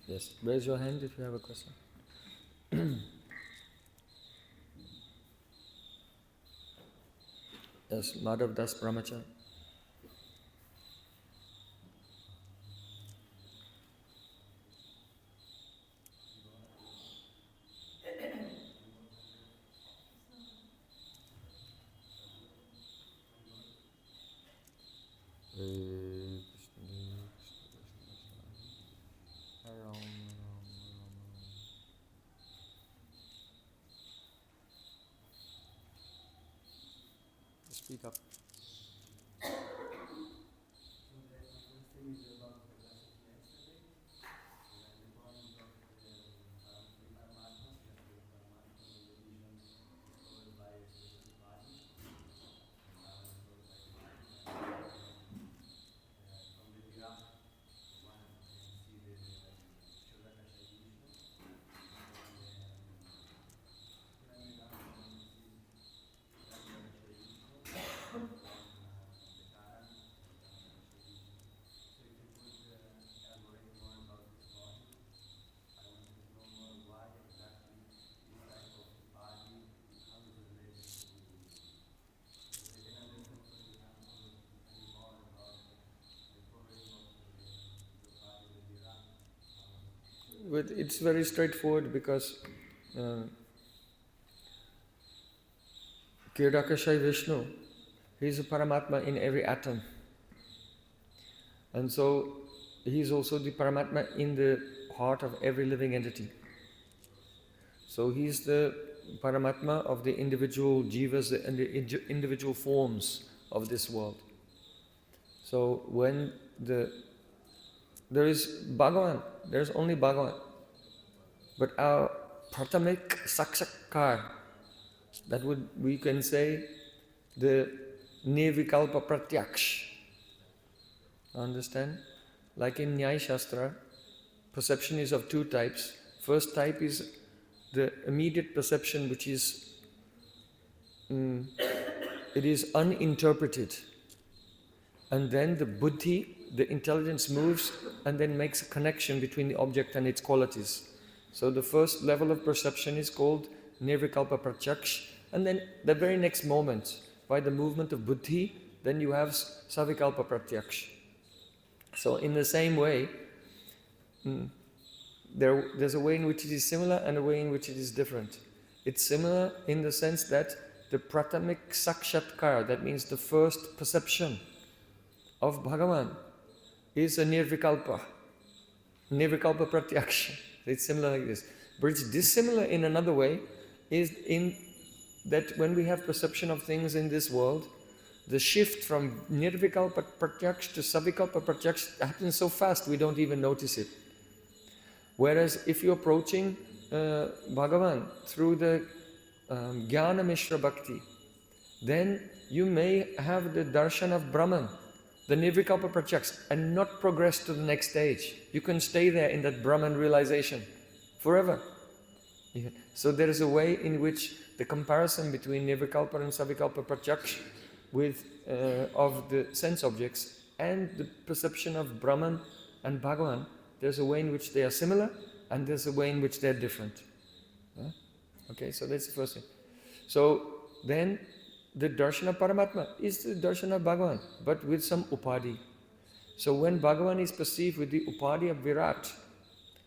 Yes, raise your hand if you have a question. Yes, Madhav Das Brahmachar. Speak up. But it's very straightforward because Kiradakashay Vishnu, he's a Paramatma in every atom. And so he's also the Paramatma in the heart of every living entity. So he's the Paramatma of the individual jivas and the individual forms of this world. So when there is Bhagavan, there's only Bhagavan. But our prathamik sakshakar, that would, we can say, the nirvikalpa pratyaksha. Understand? Like in Nyaya Shastra, perception is of two types. First type is the immediate perception, which is it is uninterpreted, and then the buddhi, the intelligence, moves and then makes a connection between the object and its qualities. So the first level of perception is called nirvikalpa pratyaksha, and then the very next moment, by the movement of buddhi, then you have savikalpa pratyaksha. So in the same way, there's a way in which it is similar and a way in which it is different. It's similar in the sense that the prathamik sakshatkar, that means the first perception of Bhagavan, is a nirvikalpa pratyaksha. It's similar like this. But it's dissimilar in another way, is in that when we have perception of things in this world, the shift from nirvikalpa pratyaksha to savikalpa pratyaksha happens so fast we don't even notice it. Whereas if you're approaching Bhagavan through the Jnana Mishra Bhakti, then you may have the darshan of Brahman, the nirvikalpa pratyaksha, and not progress to the next stage. You can stay there in that Brahman realization forever. Yeah. So there is a way in which the comparison between nirvikalpa and savikalpa pratyaksha of the sense objects and the perception of Brahman and Bhagavan, there's a way in which they are similar and there's a way in which they're different. Yeah? Okay, so that's the first thing. So then the darshan of Paramatma is the darshan of Bhagavan, but with some upadhi. So when Bhagavan is perceived with the upadhi of Virat,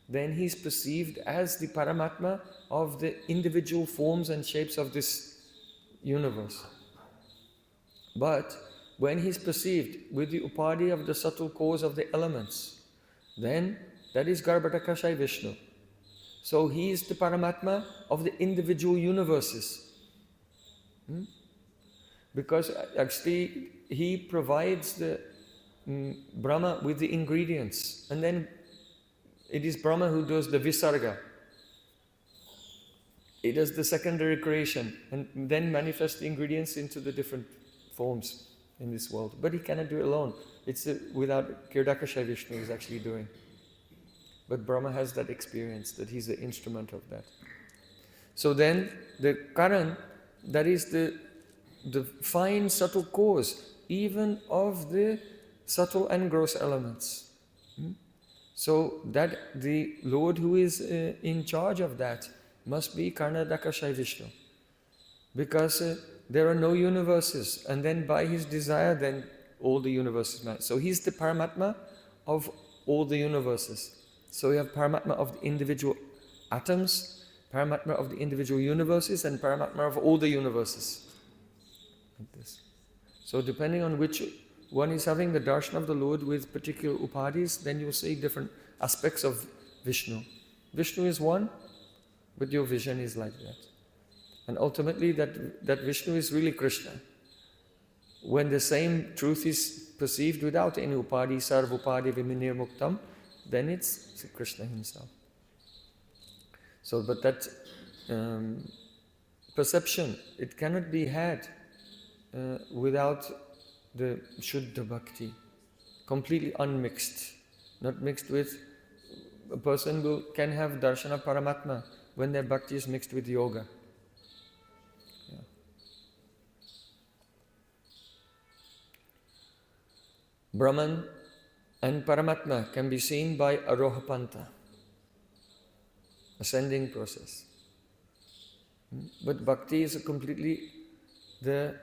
then he is perceived as the Paramatma of the individual forms and shapes of this universe. But when he is perceived with the upadhi of the subtle cause of the elements, then that is Garbhodakashay Vishnu. So he is the Paramatma of the individual universes. Because actually he provides the Brahma with the ingredients, and then it is Brahma who does the Visarga. He does the secondary creation and then manifests the ingredients into the different forms in this world. But he cannot do it alone. It's without Kiradakashay Vishnu is actually doing. But Brahma has that experience, that he's the instrument of that. So then the Karan, that is the fine subtle cause even of the subtle and gross elements. So that the Lord who is in charge of that must be Karnadakashai Vishnu. Because there are no universes, and then by his desire, then all the universes manifest. So he's the Paramatma of all the universes. So we have Paramatma of the individual atoms, Paramatma of the individual universes, and Paramatma of all the universes. Like this. So depending on which one is having the darshan of the Lord with particular upadhis, then you'll see different aspects of Vishnu. Vishnu is one, but your vision is like that. And ultimately that Vishnu is really Krishna. When the same truth is perceived without any upadhi, sarva upadhi viminir muktam, then it's Krishna himself. So, but that perception, it cannot be had without the Shuddha Bhakti, completely unmixed, not mixed with. A person who can have darshan of Paramatma when their Bhakti is mixed with yoga. Yeah. Brahman and Paramatma can be seen by Arohapanta, ascending process. But Bhakti is completely the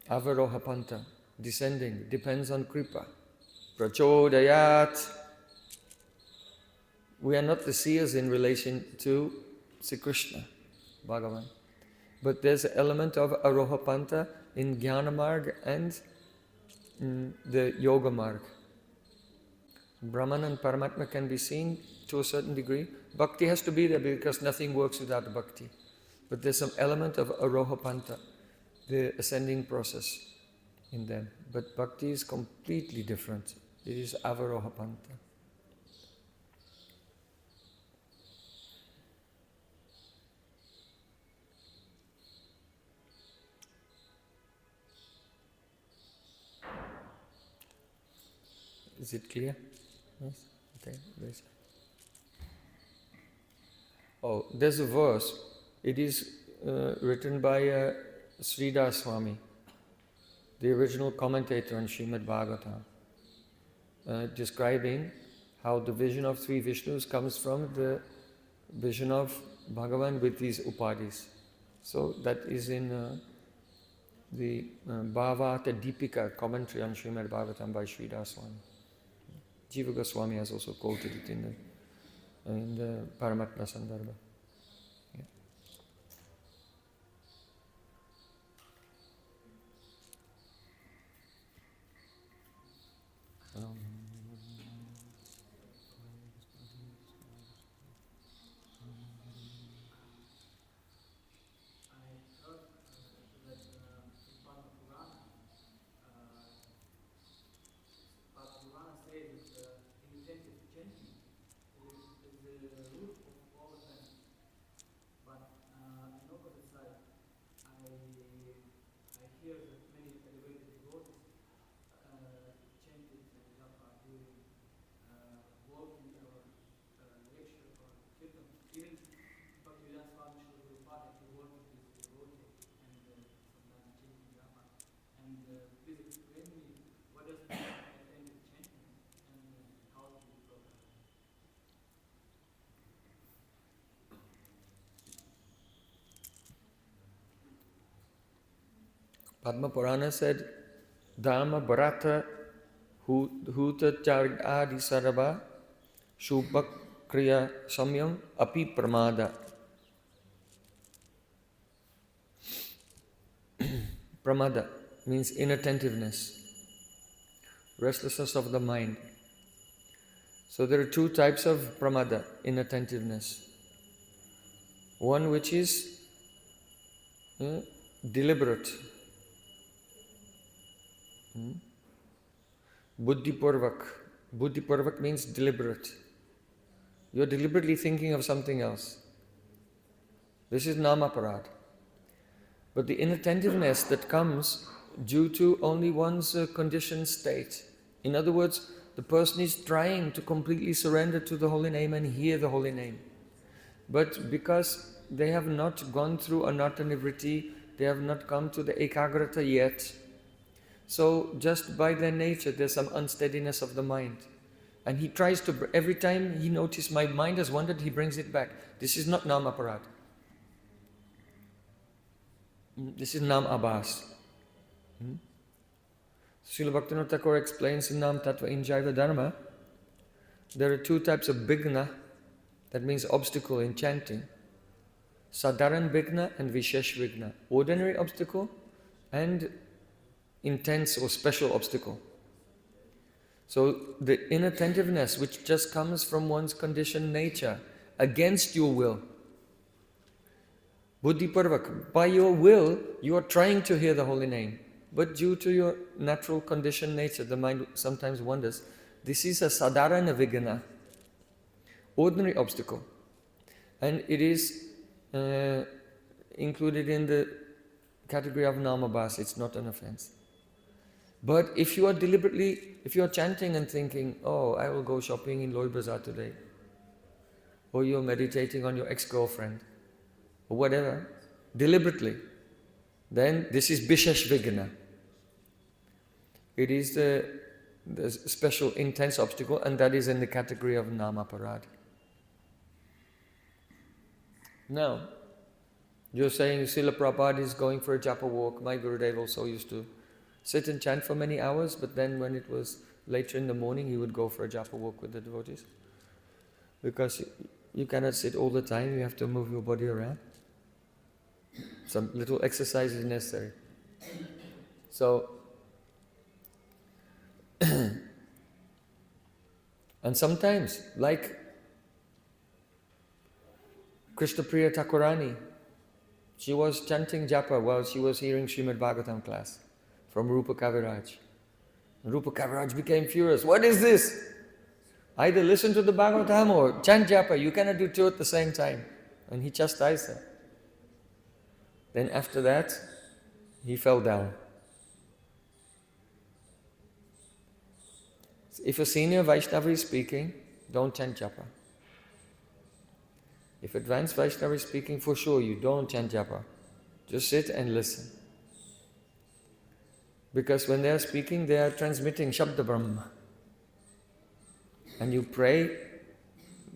Avarohapanta, descending, depends on Kripa. Prachodayat. We are not the seers in relation to Sri Krishna, Bhagavan. But there's an element of Arohapanta in Jnana Marg and the Yoga Marg. Brahman and Paramatma can be seen to a certain degree. Bhakti has to be there because nothing works without Bhakti. But there's some element of Arohapanta, the ascending process in them. But Bhakti is completely different. It is Avarohapanta. Is it clear? Yes? Okay. Oh, there's a verse. It is written by Sridhar Swami, the original commentator on Srimad Bhagavatam, describing how the vision of three Vishnus comes from the vision of Bhagavan with these upadhis. So that is in the Bhava Deepika commentary on Srimad Bhagavatam by Sridhar Swami. Jiva Goswami has also quoted it in the Paramatma Sandarbha. Yeah. Padma Purana said, Dharma Bharata Huta Charg Adi Sarabha Shubha Kriya Samyam Api Pramada. Pramada means inattentiveness, restlessness of the mind. So there are two types of pramada, inattentiveness. One which is deliberate. Buddhipurvak. Buddhipurvak means deliberate. You're deliberately thinking of something else. This is namaparad. But the inattentiveness that comes due to only one's conditioned state. In other words, the person is trying to completely surrender to the holy name and hear the holy name. But because they have not gone through anatta nivritti, they have not come to the ekagrata yet. So just by their nature, there's some unsteadiness of the mind. And he tries to, every time he notices my mind has wandered, he brings it back. This is not nam aparadha. This is nam abhasa. Srila Bhaktivinoda Thakur explains in Nam Tattva in Jaiva Dharma, there are two types of bigna, that means obstacle in chanting. Sadharan bigna and vishesh bigna. Ordinary obstacle and intense or special obstacle. So the inattentiveness which just comes from one's conditioned nature, against your will. Buddhi parvak, by your will, you are trying to hear the holy name. But due to your natural conditioned nature, the mind sometimes wanders. This is a sadharana vigana, ordinary obstacle. And it is included in the category of namabhasa, it's not an offense. But if you are deliberately, if you are chanting and thinking, oh, I will go shopping in Loi Bazaar today, or you're meditating on your ex-girlfriend, or whatever, deliberately, then this is bishesh vigana. It is the special intense obstacle, and that is in the category of namaparad. Now, you're saying Srila Prabhupada is going for a japa walk. My Gurudev also used to sit and chant for many hours, but then when it was later in the morning, he would go for a japa walk with the devotees. Because you cannot sit all the time, you have to move your body around. Some little exercise is necessary. So, and sometimes, like Krishna Priya Thakurani, she was chanting japa while she was hearing Srimad Bhagavatam class from Rupa Kaviraj. And Rupa Kaviraj became furious. What is this? Either listen to the Bhagavatam or chant japa. You cannot do two at the same time. And he chastised her. Then after that, he fell down. If a senior Vaishnava is speaking, don't chant japa. If advanced Vaishnava is speaking, for sure you don't chant japa. Just sit and listen. Because when they are speaking, they are transmitting Shabda Brahma. And you pray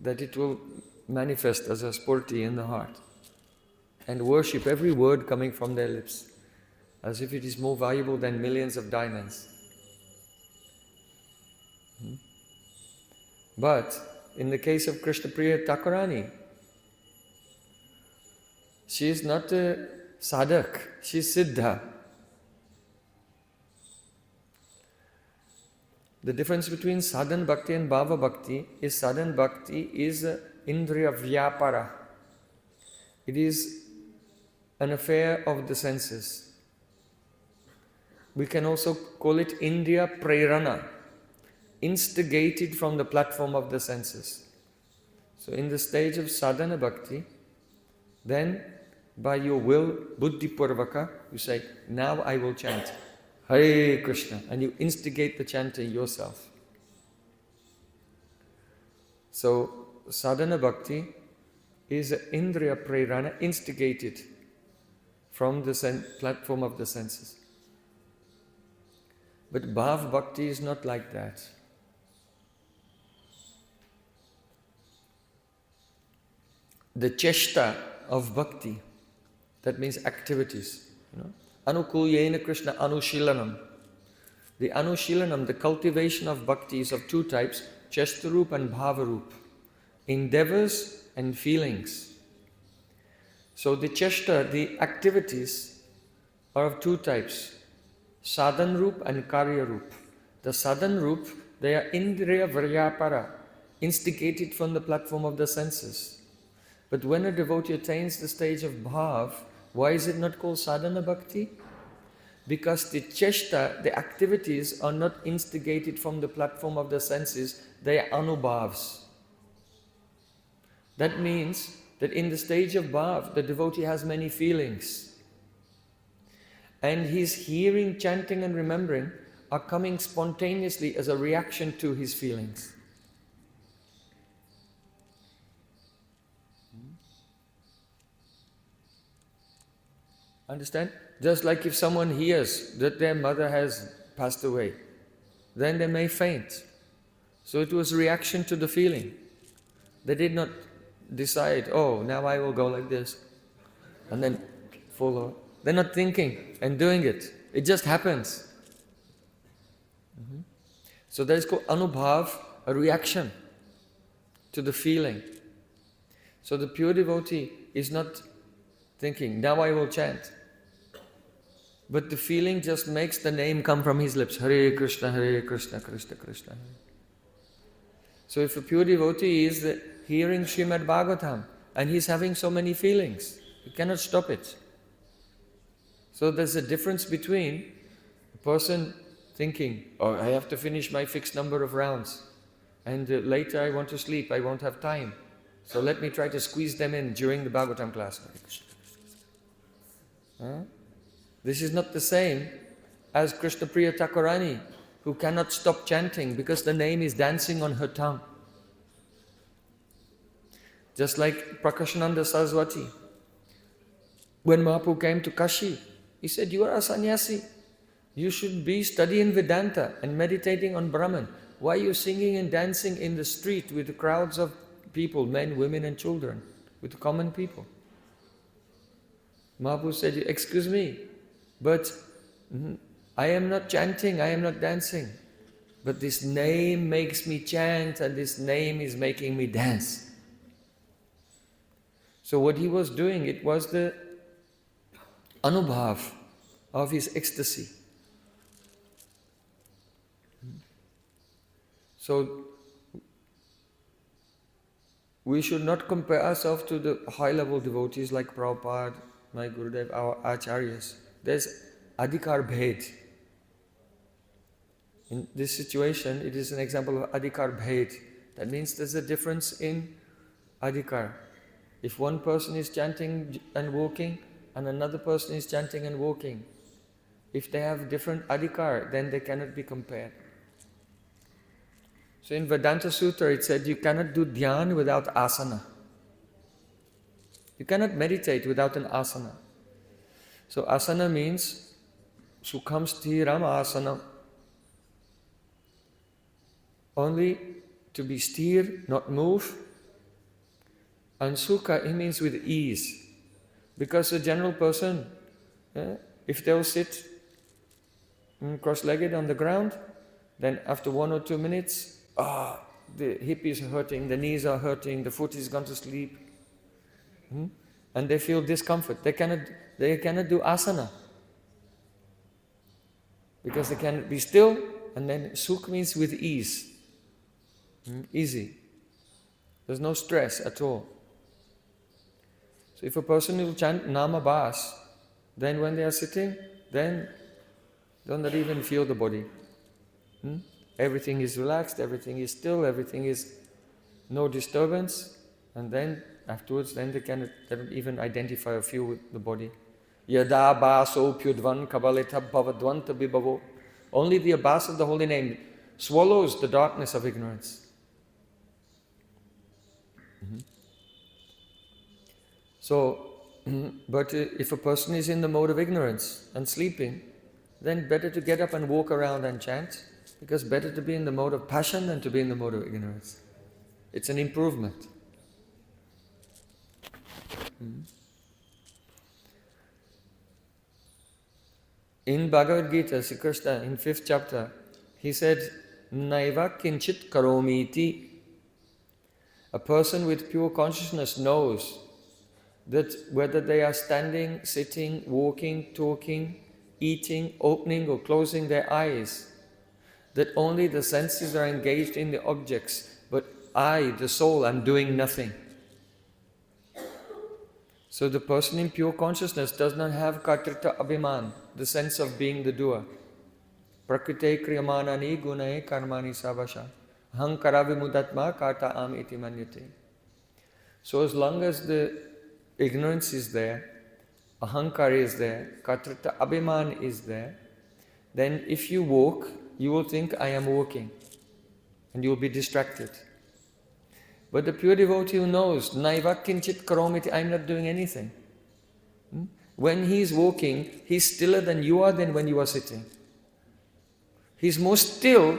that it will manifest as a spurti in the heart. And worship every word coming from their lips, as if it is more valuable than millions of diamonds. But in the case of Krishna Priya Thakurani, she is not a sadhak, she is siddha. The difference between sadhana bhakti and bhava bhakti is sadhana bhakti is indriya vyapara. It is an affair of the senses. We can also call it indriya prerana, instigated from the platform of the senses. So in the stage of sadhana bhakti, then by your will, buddhi purvaka, you say, now I will chant Hare Krishna, and you instigate the chanting yourself. So sadhana bhakti is indriya prerana, instigated from the platform of the senses. But bhava bhakti is not like that. The cheshta of bhakti, that means activities, Anukulyena Krishna Anushilanam. The Anushilanam, the cultivation of bhakti is of two types, Cheshtarup and Bhavarup, endeavors and feelings. So the Cheshta, the activities, are of two types, Sadhanrup and Karyarup. The Sadhanrup, they are Indriya Varyapara, instigated from the platform of the senses. But when a devotee attains the stage of Bhav, why is it not called sadhana bhakti? Because the cheshta, the activities, are not instigated from the platform of the senses, they are anubhavs. That means that in the stage of bhav, the devotee has many feelings. And his hearing, chanting and remembering are coming spontaneously as a reaction to his feelings. Understand? Just like if someone hears that their mother has passed away, then they may faint. So it was reaction to the feeling. They did not decide, oh, now I will go like this, and then follow. They're not thinking and doing it. It just happens. So that is called anubhav, a reaction to the feeling. So the pure devotee is not thinking, now I will chant. But the feeling just makes the name come from his lips. Hare Krishna, Krishna Krishna. So if a pure devotee is hearing Srimad Bhagavatam and he's having so many feelings, he cannot stop it. So there's a difference between a person thinking, oh, I have to finish my fixed number of rounds, and later I want to sleep, I won't have time. So let me try to squeeze them in during the Bhagavatam class. This is not the same as Krishna Priya Thakurani, who cannot stop chanting because the name is dancing on her tongue. Just like Prakashananda Saraswati. When Mahaprabhu came to Kashi, he said, you are a sannyasi. You should be studying Vedanta and meditating on Brahman. Why are you singing and dancing in the street with the crowds of people, men, women and children, with the common people? Mahaprabhu said, excuse me, but I am not chanting, I am not dancing. But this name makes me chant and this name is making me dance. So what he was doing, it was the anubhav of his ecstasy. So we should not compare ourselves to the high-level devotees like Prabhupada, my Gurudev, our acharyas. There's adhikar bhed. In this situation, it is an example of adhikar bhed. That means there's a difference in adhikar. If one person is chanting and walking, and another person is chanting and walking, if they have different adhikar, then they cannot be compared. So in Vedanta Sutra it said you cannot do dhyan without asana. You cannot meditate without an asana. So asana means sukham sthiram asana. Only to be sthir, not move. And sukha, it means with ease. Because a general person, if they'll sit cross-legged on the ground, then after 1 or 2 minutes, the hip is hurting, the knees are hurting, the foot is gone to sleep. And they feel discomfort. They cannot do asana. Because they cannot be still, and then sukh means with ease. Easy. There's no stress at all. So if a person will chant nama bhas, then when they are sitting, then they don't even feel the body. Everything is relaxed, everything is still, everything is no disturbance, and then afterwards, then they don't even identify or feel with the body. Yada baso pyudvan kabalita bhavadvanta bibhavo. Only the abhasa of the holy name swallows the darkness of ignorance. So, but if a person is in the mode of ignorance and sleeping, then better to get up and walk around and chant, because better to be in the mode of passion than to be in the mode of ignorance. It's an improvement. In Bhagavad Gita, Sri Krishna, in 5th chapter, he said, Naiva kinchit karomiti. A person with pure consciousness knows that whether they are standing, sitting, walking, talking, eating, opening or closing their eyes, that only the senses are engaged in the objects, but I, the soul, am doing nothing. So the person in pure consciousness does not have kartrita abhiman, the sense of being the doer. Prakrite kriyamanani gunae karmani savasha. Ahankara vimudatma karta am iti manyate. So as long as the ignorance is there, ahankara is there, kartrita abhiman is there, then if you walk, you will think, I am walking, and you will be distracted. But the pure devotee who knows, naiva kinchit karomiti, I am not doing anything. When he is walking, he is stiller than you are than when you are sitting. He is more still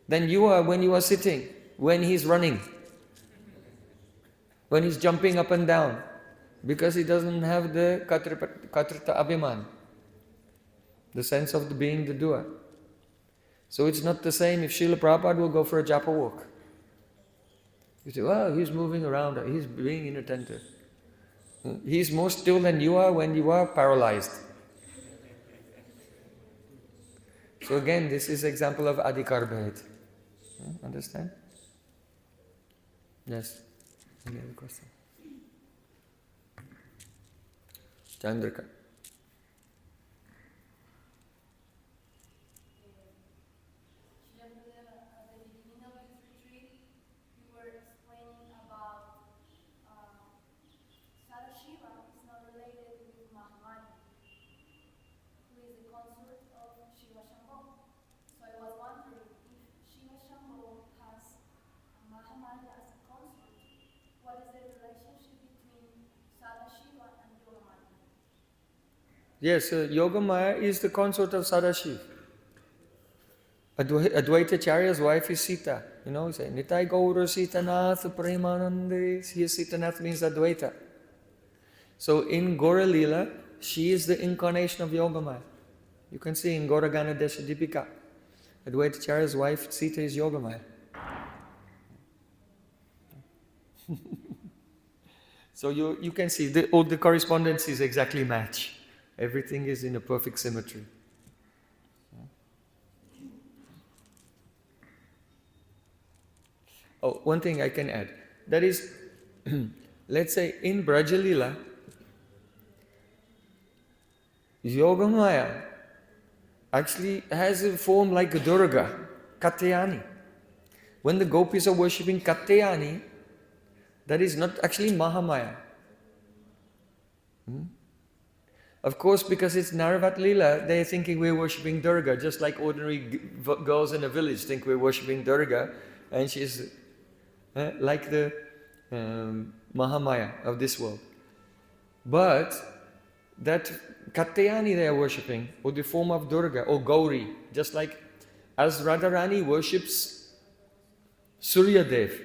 than you are when you are sitting, when he's running, when he's jumping up and down, because he doesn't have the katrita abhiman, the sense of being the doer. So it's not the same if Srila Prabhupada will go for a japa walk. You say, well, he's moving around, he's being inattentive. He's more still than you are when you are paralyzed. So again, this is example of adhikar bhed. Understand? Yes. Any other question? Chandrika. Yes, Yogamaya is the consort of Sadashiva. Advaita Acharya's wife is Sita. You know, we say, Nitai Gaura Sita Nath Premanande. Here Sita Nath means Advaita. So in Gaura Lila, she is the incarnation of Yogamaya. You can see in Gaura Gana Desha Dipika, Advaita Acharya's wife Sita is Yogamaya. So you can see all the correspondences exactly match. Everything is in a perfect symmetry. Oh, one thing I can add. That is, let's say in Brajalila, Yogamaya actually has a form like a Durga, Katyayani. When the gopis are worshipping Katyayani, that is not actually Mahamaya. Of course, because it's Naravat Lila, they're thinking we're worshipping Durga, just like ordinary girls in a village think we're worshipping Durga, and she's like the Mahamaya of this world. But that Katyayani they are worshipping, or the form of Durga, or Gauri, just like as Radharani worships Suryadev.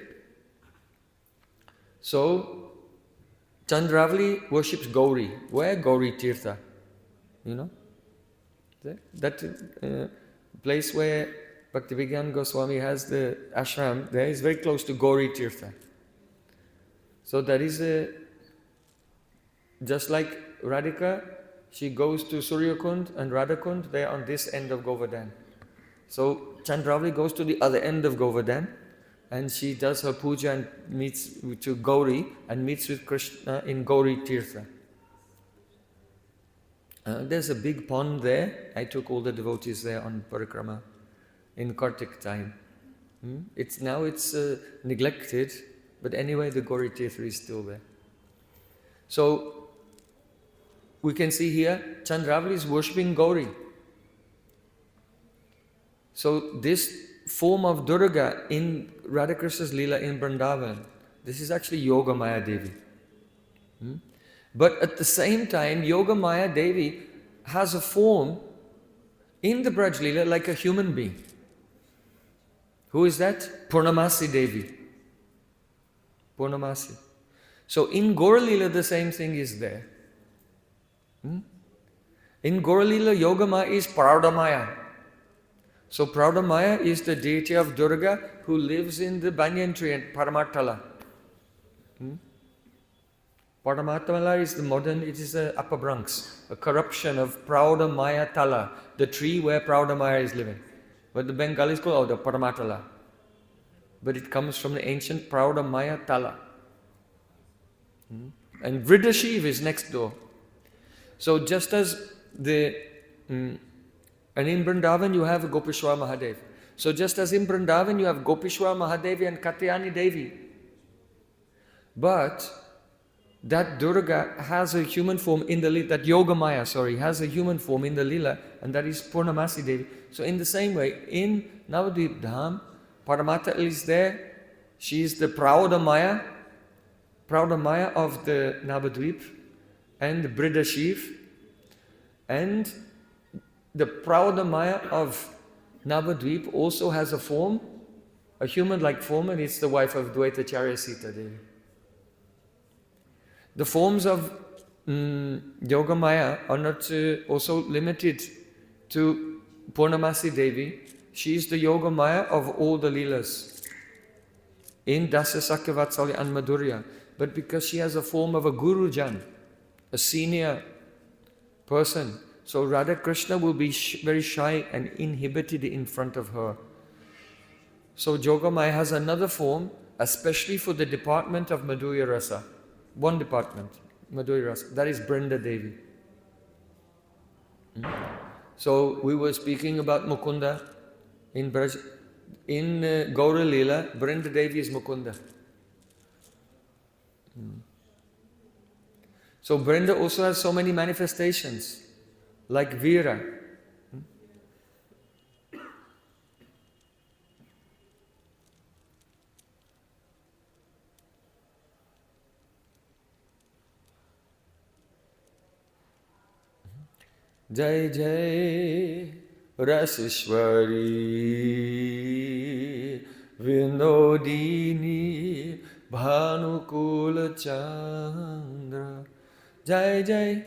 So, Chandravali worships Gauri. Where? Gauri Tirtha. You know? That place where Bhaktivedanta Goswami has the ashram, there is very close to Gauri Tirtha. So that is just like Radhika, she goes to Suryakund and Radhakund, they are on this end of Govardhan. So Chandravali goes to the other end of Govardhan, and she does her puja and meets to Gauri and meets with Krishna in Gauri Tirtha. There's a big pond there. I took all the devotees there on parikrama in Kartik time. It's neglected, but anyway the Gauri Tirtha is still there. So we can see here Chandravali is worshipping Gauri. So this form of Durga in Radhakrishna's Leela in Vrindavan, this is actually Yogamaya Devi. But at the same time, Yogamaya Devi has a form in the Braj Leela like a human being. Who is that? Purnamasi Devi. Purnamasi. So in Gaura Leela the same thing is there. In Gaura Leela, Yogamaya is Paradamaya. So Praudamaya is the deity of Durga who lives in the banyan tree and Paramatma. Paramatma is the modern, it is a Upper Bronx, a corruption of Praudamaya Tala, the tree where Praudamaya is living. But the Bengalis call the Paramatala. But it comes from the ancient Praudamaya Tala. And Vrinda Shiv is next door. So just as and in Vrindavan you have Gopishwar Mahadev. So just as in Vrindavan you have Gopishwar Mahadevi and Katyayani Devi. But that Durga has a human form in the Leela, that Yogamaya, has a human form in the Leela, and that is Purnamasi Devi. So in the same way, in Navadvip Dham, Paramatma is there. She is the Praudamaya of the Navadvip, and the Vrinda Shiv, and the Praudamaya of Navadvip also has a form a human-like form, and it's the wife of Dvaitacharya Sita Devi. The forms of Yogamaya are not also limited to Purnamasi Devi. She is the Yogamaya of all the lilas in Dasa Sakyavatsalya and Madhurya. But because she has a form of a Gurujan, a senior person, so Radha Krishna will be very shy and inhibited in front of her. So Yogamaya has another form, especially for the department of Madhurya Rasa. One department, Madhurya Rasa, that is Vrinda Devi. So we were speaking about Mukunda in Braj. In Gaura Lila, Vrinda Devi is Mukunda. So Vrinda also has so many manifestations, like Veera. Jai Jai Rasishwari Vinodini Bhanukula Chandra. Jai Jai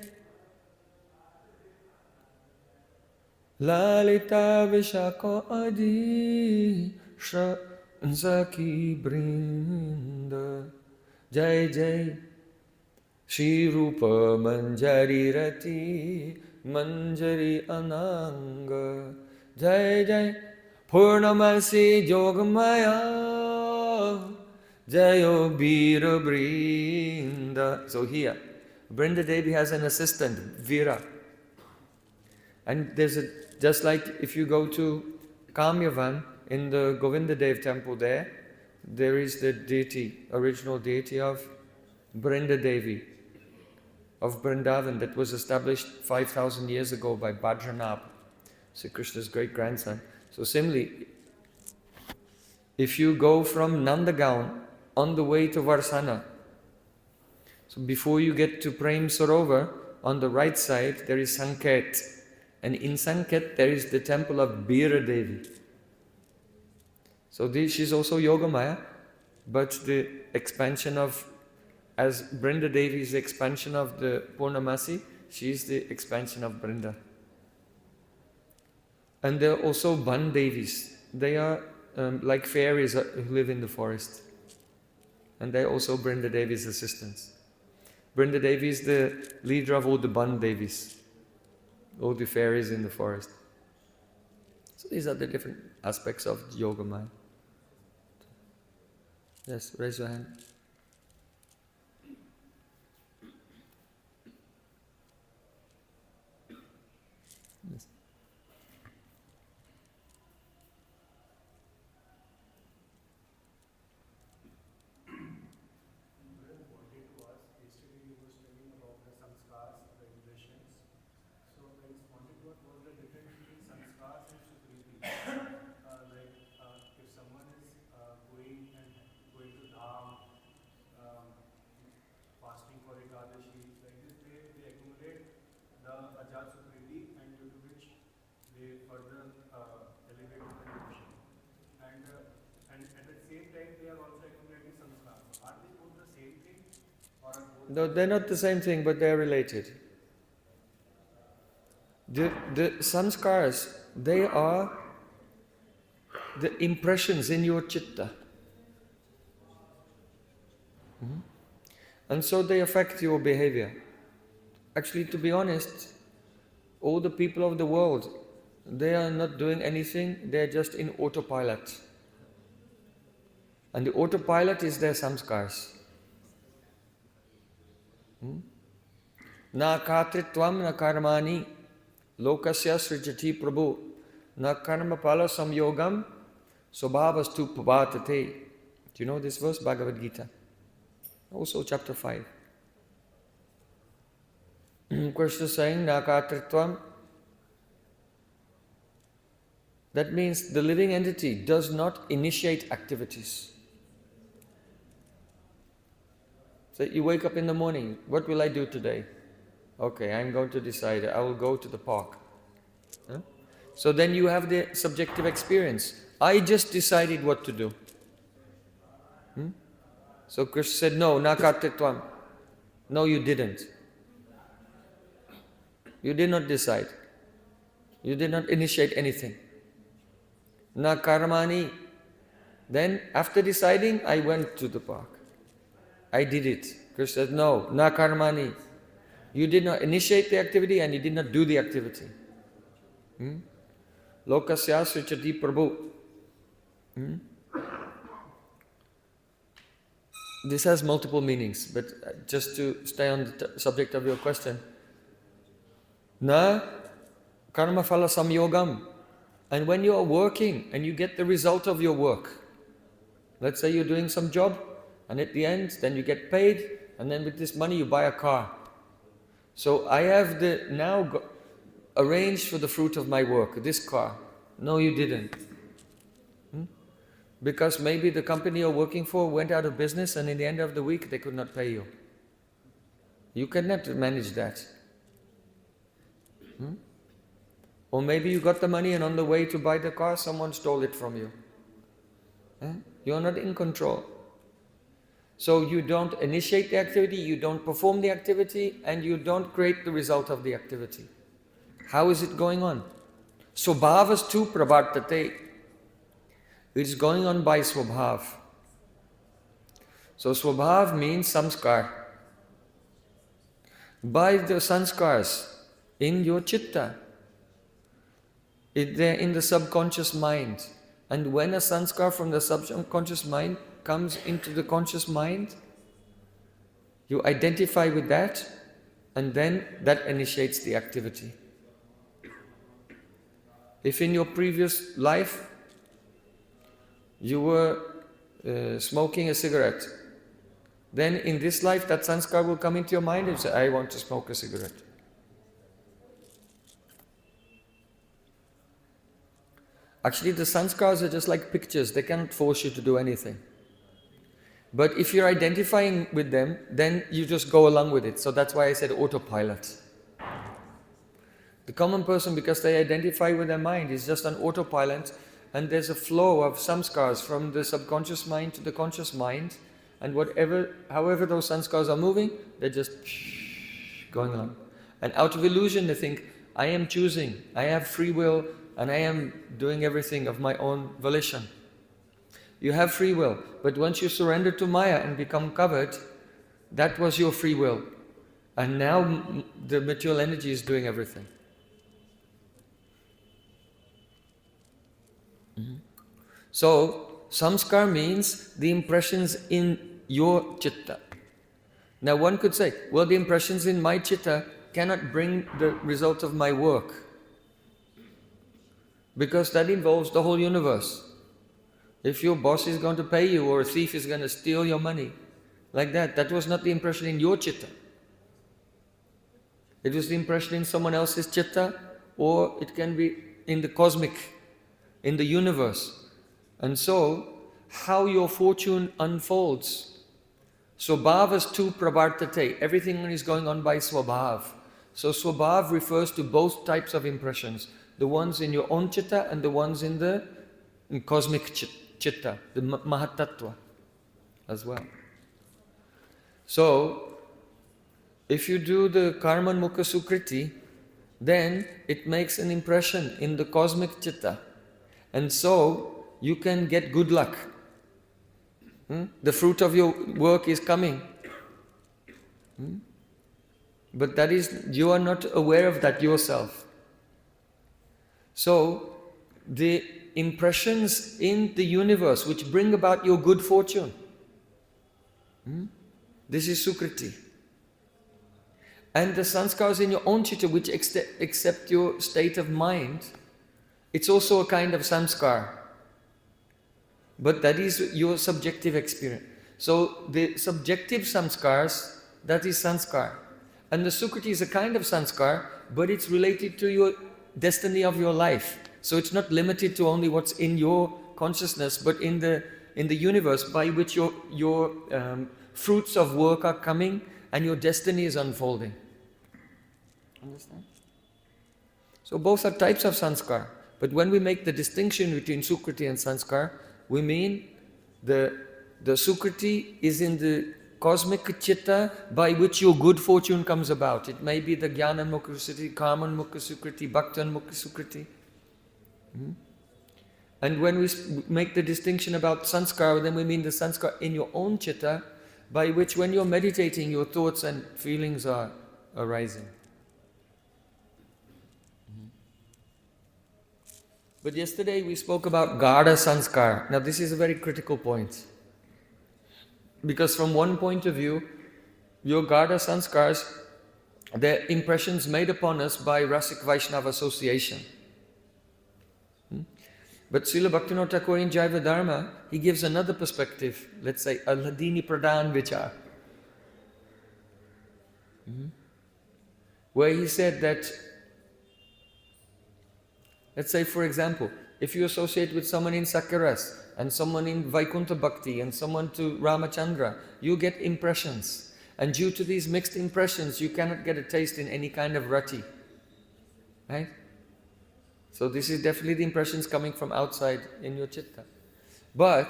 Lalita Vishako Adi Saki Brinda. Jai Jai Shri Rupa Manjari Rati Manjari Ananga. Jai Jai Purnamasi Yogamaya Jayo Veera Vrinda. So here, Vrinda Devi has an assistant, Veera. And there's just like if you go to Kamyavan in the Govinda Dev temple there is the deity, original deity of Vrinda Devi of Vrindavan that was established 5,000 years ago by Bhadranab, Sri Krishna's great grandson. So similarly, if you go from Nandagaon on the way to Varsana, so before you get to Prem Sarovar, on the right side there is Sanket, and in Sanket there is the temple of Veera Devi. So she's also Yogamaya, but the expansion of, as Vrinda Devi is the expansion of the Purnamasi, she is the expansion of Vrinda. And there are also Ban Devis. They are like fairies who live in the forest. And they are also Vrinda Devi's assistants. Vrinda Devi is the leader of all the Ban Devis, all the fairies in the forest. So these are the different aspects of Yogamaya. Yes, raise your hand. Yes. Wanted to ask, yesterday you were studying about the samskaras, the impressions. So I just wanted to ask, what was the difference between samskaras and sukriti? If someone is going to dham, fasting for Ekadashi, like this, they accumulate the ajat sukriti, and due to which they further elevate the devotion. And at the same time, they are also accumulating samskaras. So are they both the same thing? No, they're not the same thing, but they're related. The samskaras, they are the impressions in your chitta. And so they affect your behavior. Actually, to be honest, all the people of the world, they are not doing anything, they're just in autopilot. And the autopilot is their samskaras. Na katritvam na karmani lokasya srijati prabhu na karma pala samyogam svabhavastu pavatate. Do you know this verse? Bhagavad Gita. Also chapter 5. Krishna saying, na katritvam. That means the living entity does not initiate activities. So you wake up in the morning, what will I do today? Okay, I'm going to decide, I will go to the park. Huh? So then you have the subjective experience. I just decided what to do. So Krishna said, no, na kartitvam. No, you didn't. You did not decide. You did not initiate anything. Na karmani. Then, after deciding, I went to the park. I did it. Krishna said, no, na karmani. You did not initiate the activity and you did not do the activity. Lokasya srichati prabhu. This has multiple meanings, but just to stay on the subject of your question. Na karma phala samyogam. And when you are working and you get the result of your work, let's say you're doing some job, and at the end, then you get paid, and then with this money you buy a car. So I have arranged for the fruit of my work, this car. No, you didn't. Because maybe the company you're working for went out of business and in the end of the week they could not pay you. You cannot manage that. Or maybe you got the money and on the way to buy the car someone stole it from you. You're not in control. So you don't initiate the activity, you don't perform the activity, and you don't create the result of the activity. How is it going on? Swabhavas tu pravartate. It is going on by swabhav. So swabhav means samskar. By the sanskars in your chitta, they're in the subconscious mind. And when a sanskar from the subconscious mind comes into the conscious mind, you identify with that, and then that initiates the activity. If in your previous life you were smoking a cigarette, then in this life that sanskar will come into your mind and say, I want to smoke a cigarette. Actually, the sanskars are just like pictures, they cannot force you to do anything. But if you're identifying with them, then you just go along with it. So that's why I said autopilot. The common person, because they identify with their mind, is just on autopilot, and there's a flow of samskars from the subconscious mind to the conscious mind, and however those samskars are moving, they're just going along. And out of illusion they think, I am choosing, I have free will, and I am doing everything of my own volition. You have free will, but once you surrender to Maya and become covered, that was your free will. And now the material energy is doing everything. So, samskar means the impressions in your chitta. Now one could say, well, the impressions in my chitta cannot bring the result of my work, because that involves the whole universe. If your boss is going to pay you or a thief is going to steal your money, like that was not the impression in your chitta. It was the impression in someone else's chitta, or it can be in the cosmic, in the universe. And so, how your fortune unfolds. Swabhavas tu pravartate. Everything is going on by swabhav. So swabhav refers to both types of impressions. The ones in your own chitta and the ones in the cosmic chitta, the mahatattva as well. So, if you do the karman mukha sukriti, then it makes an impression in the cosmic chitta. And so, you can get good luck. The fruit of your work is coming. But that is, you are not aware of that yourself. So, the impressions in the universe which bring about your good fortune, this is sukriti. And the sanskars in your own chitta which accept your state of mind, it's also a kind of samskar. But that is your subjective experience. So the subjective samskars, that is sanskar. And the sukriti is a kind of sanskar, but it's related to your destiny of your life. So it's not limited to only what's in your consciousness, but in the universe by which your fruits of work are coming and your destiny is unfolding. Understand? So both are types of sanskar. But when we make the distinction between sukriti and sanskar, we mean the The sukriti is in the cosmic chitta by which your good fortune comes about. It may be the jnana mukha sukriti, karma mukha sukriti, bhakti mukha sukriti. And when we make the distinction about sanskara, then we mean the sanskara in your own chitta, by which when you're meditating, your thoughts and feelings are arising. But yesterday we spoke about Gada sanskara. Now this is a very critical point. Because from one point of view, your Gada sanskaras, they're impressions made upon us by Rasik Vaishnava association. But Srila Bhaktivinoda Thakur in Jaiva Dharma, he gives another perspective, let's say, Alhadini Pradhan Vichar. Where he said that, let's say for example, if you associate with someone in Samskaras, and someone in Vaikuntha Bhakti, and someone to Ramachandra, you get impressions. And due to these mixed impressions, you cannot get a taste in any kind of rati. Right? So this is definitely the impressions coming from outside in your chitta. But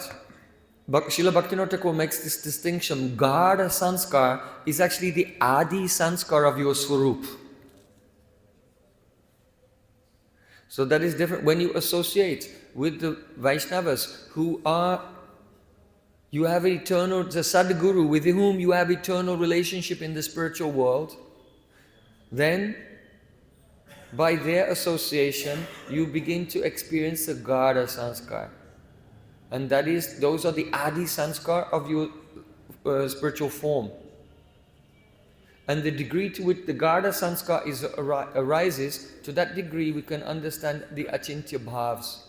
Srila Bhaktivinoda Thakur makes this distinction. Gada sanskar is actually the adi sanskar of your swarup. So that is different. When you associate with the Vaishnavas who are, you have eternal, the Sadguru with whom you have eternal relationship in the spiritual world, then by their association you begin to experience the Gada sanskar. And that is, those are the Adi sanskar of your spiritual form. And the degree to which the Gada sanskar arises, to that degree we can understand the achintya bhavs.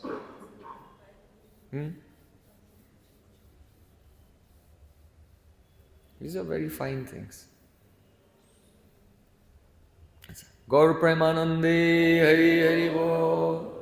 These are very fine things. Gaur Premanande Hari Hari Bo.